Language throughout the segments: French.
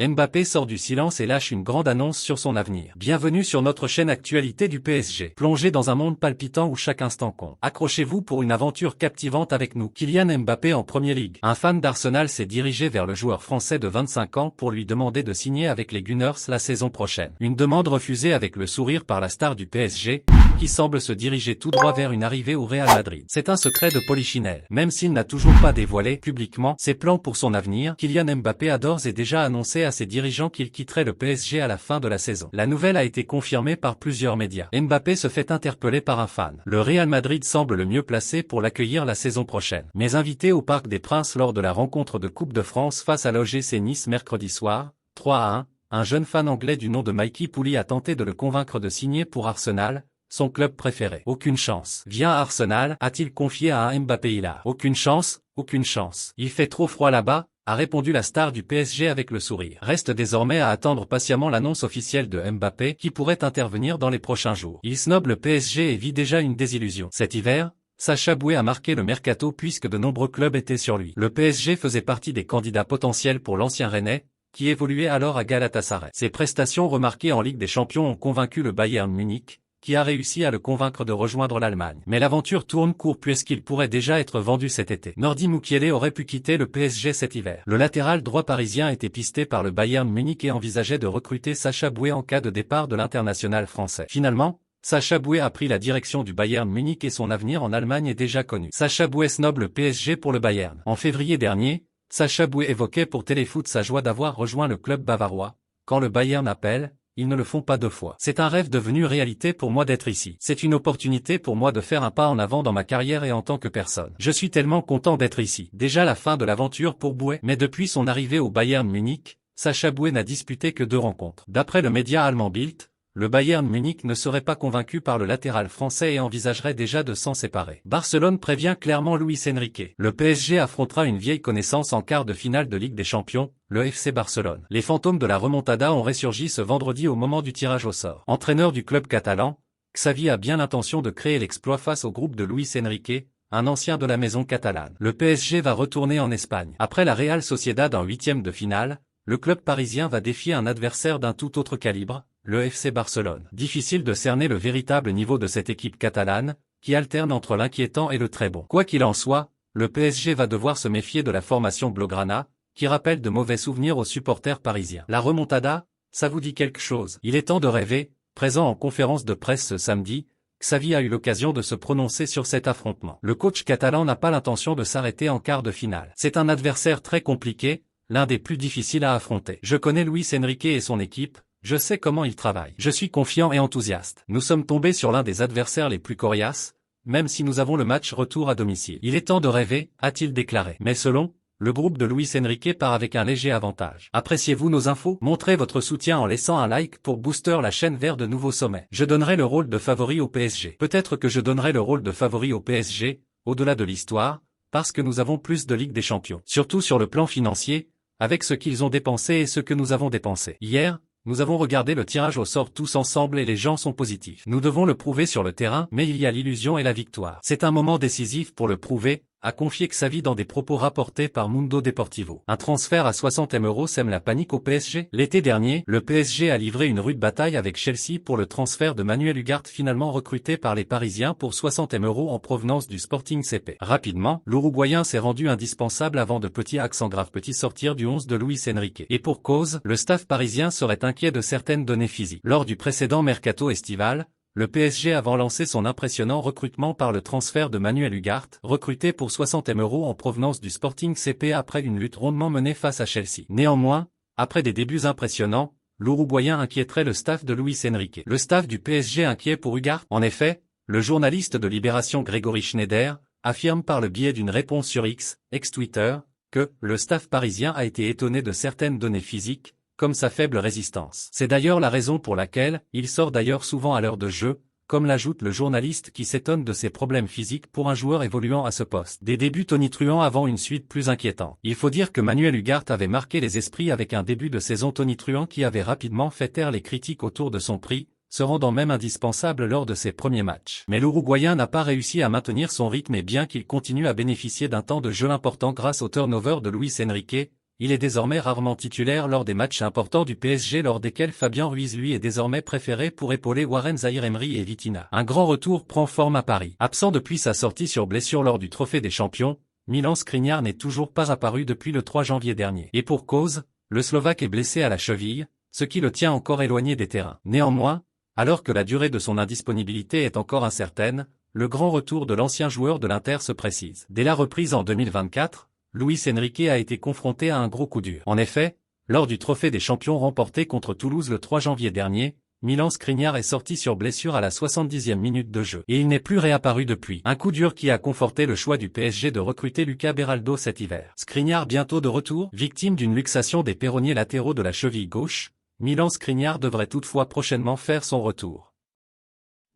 Mbappé sort du silence et lâche une grande annonce sur son avenir. Bienvenue sur notre chaîne Actualité du PSG. Plongez dans un monde palpitant où chaque instant compte. Accrochez-vous pour une aventure captivante avec nous. Kylian Mbappé en Premier League. Un fan d'Arsenal s'est dirigé vers le joueur français de 25 ans pour lui demander de signer avec les Gunners la saison prochaine. Une demande refusée avec le sourire par la star du PSG, qui semble se diriger tout droit vers une arrivée au Real Madrid. C'est un secret de polichinelle. Même s'il n'a toujours pas dévoilé publiquement ses plans pour son avenir, Kylian Mbappé a d'ores et déjà annoncé à ses dirigeants qu'il quitterait le PSG à la fin de la saison. La nouvelle a été confirmée par plusieurs médias. Mbappé se fait interpeller par un fan. Le Real Madrid semble le mieux placé pour l'accueillir la saison prochaine. Mais invité au Parc des Princes lors de la rencontre de Coupe de France face à l'OGC Nice mercredi soir, 3-1, un jeune fan anglais du nom de Mikey Pouli a tenté de le convaincre de signer pour Arsenal, son club préféré. Aucune chance. Viens à Arsenal, a-t-il confié à un Mbappé hilar. Aucune chance, aucune chance. Il fait trop froid là-bas, a répondu la star du PSG avec le sourire. Reste désormais à attendre patiemment l'annonce officielle de Mbappé qui pourrait intervenir dans les prochains jours. Il snobe le PSG et vit déjà une désillusion. Cet hiver, Sacha Boué a marqué le mercato puisque de nombreux clubs étaient sur lui. Le PSG faisait partie des candidats potentiels pour l'ancien Rennais, qui évoluait alors à Galatasaray. Ses prestations remarquées en Ligue des Champions ont convaincu le Bayern Munich, qui a réussi à le convaincre de rejoindre l'Allemagne. Mais l'aventure tourne court puisqu'il pourrait déjà être vendu cet été. Nordi Mukiele aurait pu quitter le PSG cet hiver. Le latéral droit parisien était pisté par le Bayern Munich et envisageait de recruter Sacha Boué en cas de départ de l'international français. Finalement, Sacha Boué a pris la direction du Bayern Munich et son avenir en Allemagne est déjà connu. Sacha Boué snobe le PSG pour le Bayern. En février dernier, Sacha Boué évoquait pour Téléfoot sa joie d'avoir rejoint le club bavarois. Quand le Bayern appelle, ils ne le font pas deux fois. C'est un rêve devenu réalité pour moi d'être ici. C'est une opportunité pour moi de faire un pas en avant dans ma carrière et en tant que personne. Je suis tellement content d'être ici. Déjà la fin de l'aventure pour Boué. Mais depuis son arrivée au Bayern Munich, Sacha Boué n'a disputé que 2 rencontres. D'après le média allemand Bild, le Bayern Munich ne serait pas convaincu par le latéral français et envisagerait déjà de s'en séparer. Barcelone prévient clairement Luis Enrique. Le PSG affrontera une vieille connaissance en quart de finale de Ligue des Champions, le FC Barcelone. Les fantômes de la remontada ont ressurgi ce vendredi au moment du tirage au sort. Entraîneur du club catalan, Xavi a bien l'intention de créer l'exploit face au groupe de Luis Enrique, un ancien de la maison catalane. Le PSG va retourner en Espagne. Après la Real Sociedad en 8e de finale, le club parisien va défier un adversaire d'un tout autre calibre, le FC Barcelone. Difficile de cerner le véritable niveau de cette équipe catalane, qui alterne entre l'inquiétant et le très bon. Quoi qu'il en soit, le PSG va devoir se méfier de la formation Blaugrana, qui rappelle de mauvais souvenirs aux supporters parisiens. La remontada, ça vous dit quelque chose? Il est temps de rêver. Présent en conférence de presse ce samedi, Xavi a eu l'occasion de se prononcer sur cet affrontement. Le coach catalan n'a pas l'intention de s'arrêter en quart de finale. C'est un adversaire très compliqué, l'un des plus difficiles à affronter. Je connais Luis Enrique et son équipe, je sais comment ils travaillent. Je suis confiant et enthousiaste. Nous sommes tombés sur l'un des adversaires les plus coriaces, même si nous avons le match retour à domicile. Il est temps de rêver, a-t-il déclaré. Mais selon le groupe de Luis Enrique part avec un léger avantage. Appréciez-vous nos infos? Montrez votre soutien en laissant un like pour booster la chaîne vers de nouveaux sommets. Je donnerai le rôle de favori au PSG. Peut-être que je donnerai le rôle de favori au PSG, au-delà de l'histoire, parce que nous avons plus de Ligue des Champions. Surtout sur le plan financier, avec ce qu'ils ont dépensé et ce que nous avons dépensé. Hier, nous avons regardé le tirage au sort tous ensemble et les gens sont positifs. Nous devons le prouver sur le terrain, mais il y a l'illusion et la victoire. C'est un moment décisif pour le prouver, a confié Xavi dans des propos rapportés par Mundo Deportivo. Un transfert à 60 M € sème la panique au PSG. L'été dernier, le PSG a livré une rude bataille avec Chelsea pour le transfert de Manuel Ugarte finalement recruté par les Parisiens pour 60 M € en provenance du Sporting CP. Rapidement, l'Uruguayen s'est rendu indispensable avant de petit accent grave petit sortir du 11 de Luis Enrique. Et pour cause, le staff parisien serait inquiet de certaines données physiques. Lors du précédent mercato estival, le PSG avant lancé son impressionnant recrutement par le transfert de Manuel Ugarte, recruté pour 60 M € en provenance du Sporting CP après une lutte rondement menée face à Chelsea. Néanmoins, après des débuts impressionnants, l'Uruguayen inquiéterait le staff de Luis Enrique. Le staff du PSG inquiet pour Ugarte? En effet, le journaliste de Libération Grégory Schneider affirme par le biais d'une réponse sur X, ex-Twitter, que le staff parisien a été étonné de certaines données physiques, comme sa faible résistance. C'est d'ailleurs la raison pour laquelle il sort d'ailleurs souvent à l'heure de jeu, comme l'ajoute le journaliste qui s'étonne de ses problèmes physiques pour un joueur évoluant à ce poste. Des débuts tonitruants avant une suite plus inquiétante. Il faut dire que Manuel Ugarte avait marqué les esprits avec un début de saison tonitruant qui avait rapidement fait taire les critiques autour de son prix, se rendant même indispensable lors de ses premiers matchs. Mais l'Uruguayen n'a pas réussi à maintenir son rythme et bien qu'il continue à bénéficier d'un temps de jeu important grâce au turnover de Luis Enrique, il est désormais rarement titulaire lors des matchs importants du PSG lors desquels Fabien Ruiz lui est désormais préféré pour épauler Warren Zaïre-Emery et Vitinha. Un grand retour prend forme à Paris. Absent depuis sa sortie sur blessure lors du Trophée des Champions, Milan Skriniar n'est toujours pas apparu depuis le 3 janvier dernier. Et pour cause, le Slovaque est blessé à la cheville, ce qui le tient encore éloigné des terrains. Néanmoins, alors que la durée de son indisponibilité est encore incertaine, le grand retour de l'ancien joueur de l'Inter se précise. Dès la reprise en 2024, Luis Enrique a été confronté à un gros coup dur. En effet, lors du Trophée des Champions remporté contre Toulouse le 3 janvier dernier, Milan Skriniar est sorti sur blessure à la 70e minute de jeu. Et il n'est plus réapparu depuis. Un coup dur qui a conforté le choix du PSG de recruter Luca Beraldo cet hiver. Skriniar bientôt de retour, victime d'une luxation des péronniers latéraux de la cheville gauche, Milan Skriniar devrait toutefois prochainement faire son retour.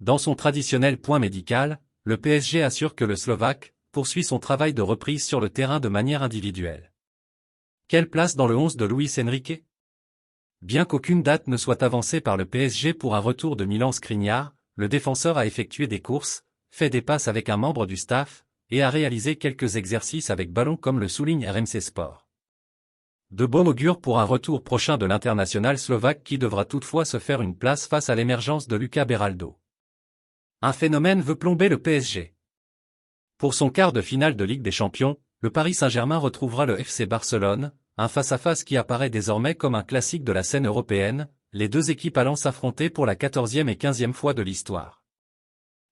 Dans son traditionnel point médical, le PSG assure que le Slovaque poursuit son travail de reprise sur le terrain de manière individuelle. Quelle place dans le 11 de Luis Enrique? Bien qu'aucune date ne soit avancée par le PSG pour un retour de Milan Skriniar, le défenseur a effectué des courses, fait des passes avec un membre du staff, et a réalisé quelques exercices avec ballon comme le souligne RMC Sport. De bon augure pour un retour prochain de l'international slovaque qui devra toutefois se faire une place face à l'émergence de Luca Beraldo. Un phénomène veut plomber le PSG. Pour son quart de finale de Ligue des Champions, le Paris Saint-Germain retrouvera le FC Barcelone, un face-à-face qui apparaît désormais comme un classique de la scène européenne, les deux équipes allant s'affronter pour la 14e et 15e fois de l'histoire.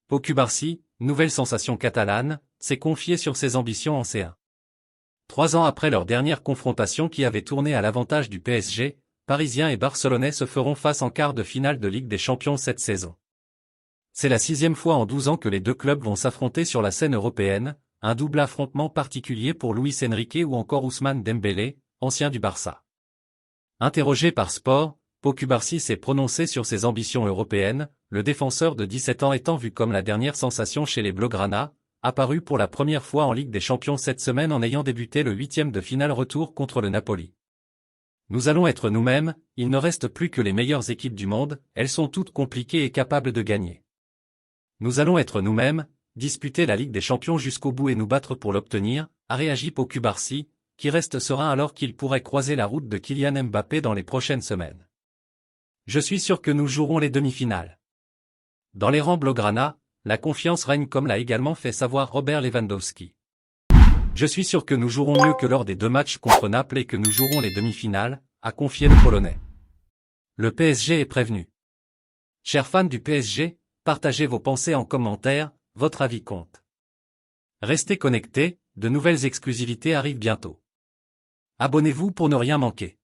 Pau Cubarsí, nouvelle sensation catalane, s'est confié sur ses ambitions en C1. 3 ans après leur dernière confrontation qui avait tourné à l'avantage du PSG, Parisiens et Barcelonais se feront face en quart de finale de Ligue des Champions cette saison. C'est la 6e fois en 12 ans que les deux clubs vont s'affronter sur la scène européenne, un double affrontement particulier pour Luis Enrique ou encore Ousmane Dembélé, ancien du Barça. Interrogé par Sport, Pau Cubarsí s'est prononcé sur ses ambitions européennes, le défenseur de 17 ans étant vu comme la dernière sensation chez les Blaugrana, apparu pour la première fois en Ligue des Champions cette semaine en ayant débuté le 8e de finale retour contre le Napoli. Nous allons être nous-mêmes, il ne reste plus que les meilleures équipes du monde, elles sont toutes compliquées et capables de gagner. Nous allons être nous-mêmes, disputer la Ligue des Champions jusqu'au bout et nous battre pour l'obtenir, a réagi Pau Cubarsí, qui reste serein alors qu'il pourrait croiser la route de Kylian Mbappé dans les prochaines semaines. Je suis sûr que nous jouerons les demi-finales. Dans les rangs Blaugrana, la confiance règne comme l'a également fait savoir Robert Lewandowski. Je suis sûr que nous jouerons mieux que lors des 2 matchs contre Naples et que nous jouerons les demi-finales, a confié le Polonais. Le PSG est prévenu. Chers fans du PSG, partagez vos pensées en commentaire, votre avis compte. Restez connectés, de nouvelles exclusivités arrivent bientôt. Abonnez-vous pour ne rien manquer.